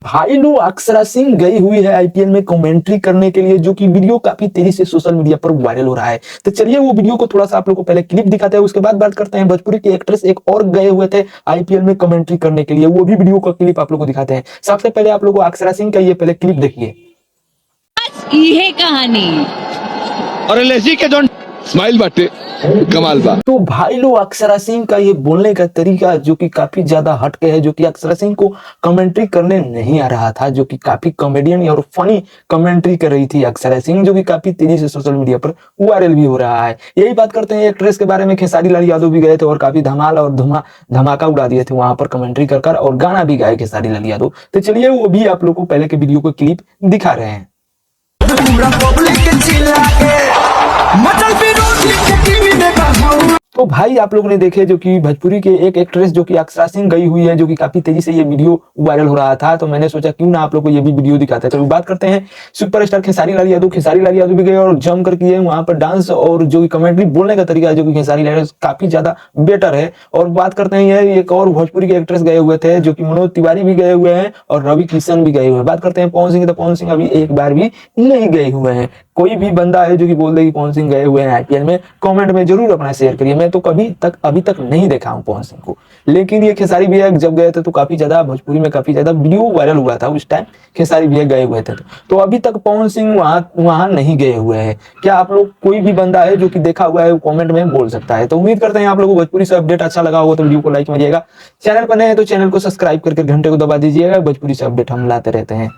भाईलू अक्षरा सिंह गई हुई है आईपीएल में कमेंट्री करने के लिए, जो कि वीडियो काफी तेजी से सोशल मीडिया पर वायरल हो रहा है। तो चलिए वो वीडियो को थोड़ा सा आप लोगों को पहले क्लिप दिखाते हैं, उसके बाद बात करते हैं। भोजपुरी की एक्ट्रेस एक और गए हुए थे आईपीएल में कमेंट्री करने के लिए, वो भी वीडियो का क्लिप आप लोगों को दिखाते हैं। सबसे पहले आप लोगों को अक्षरा सिंह का ये पहले क्लिप देखिए। ये कहानी और एलएसजी के जो स्माइल बाटे कमाल बा। तो भाई लोग अक्षरा सिंह का ये बोलने का तरीका जो कि काफी ज्यादा हटके है, जो कि अक्षरा सिंह को कमेंट्री करने नहीं आ रहा था, जो कि काफी कॉमेडियन और फनी कमेंट्री कर रही थी अक्षरा सिंह, जो कि काफी तेजी से सोशल मीडिया पर वायरल भी हो रहा है। यही बात करते हैं एक्ट्रेस के बारे में। खेसारी लाल यादव भी गए थे और काफी धमाल और धमाका उड़ा दिए थे वहां पर कमेंट्री कर और गाना भी गाए खेसारी लाल यादव। तो चलिए वो भी आप लोग को पहले के वीडियो को क्लिप दिखा रहे हैं। तो भाई आप लोगों ने देखे जो कि भोजपुरी के एक एक्ट्रेस जो कि अक्षरा सिंह गई हुई है, जो कि काफी तेजी से ये वीडियो वायरल हो रहा था, तो मैंने सोचा क्यों ना आप लोग को ये भी वीडियो दिखाते हैं। तो बात करते हैं सुपरस्टार खेसारी लाल यादव। खेसारी लाल यादव भी गए और जम कर किए वहां पर डांस, और जो कि कमेंट्री बोलने का तरीका है जो कि खेसारी लाल यादव काफी ज्यादा बेटर है। और बात करते हैं ये एक और भोजपुरी के एक्ट्रेस गए हुए थे, जो कि मनोज तिवारी भी गए हुए हैं और रवि किशन भी गए हुए हैं। बात करते हैं पवन सिंह, तो पवन सिंह अभी एक बार भी नहीं गए हुए हैं। कोई भी बंदा है जो कि बोल दे कि पवन सिंह गए हुए हैं आईपीएल में, कमेंट में जरूर अपना शेयर करिए। मैं तो अभी तक नहीं देखा हूं पवन सिंह को, लेकिन ये खेसारी भैया जब गए थे तो काफी ज्यादा भोजपुरी में काफी ज्यादा वीडियो वायरल हुआ था। उस टाइम खेसारी भैया गए हुए थे, तो अभी तक पवन सिंह वहां नहीं गए हुए हैं। क्या आप लोग कोई भी बंदा है जो कि देखा हुआ है वो कमेंट में बोल सकता है। तो उम्मीद करते हैं आप लोगों को भोजपुरी से अपडेट अच्छा लगा होगा, तो वीडियो को लाइक करिएगा। चैनल पर नए हैं तो चैनल को सब्सक्राइब करके घंटे को दबा दीजिएगा। भोजपुरी से अपडेट हम लाते रहते हैं।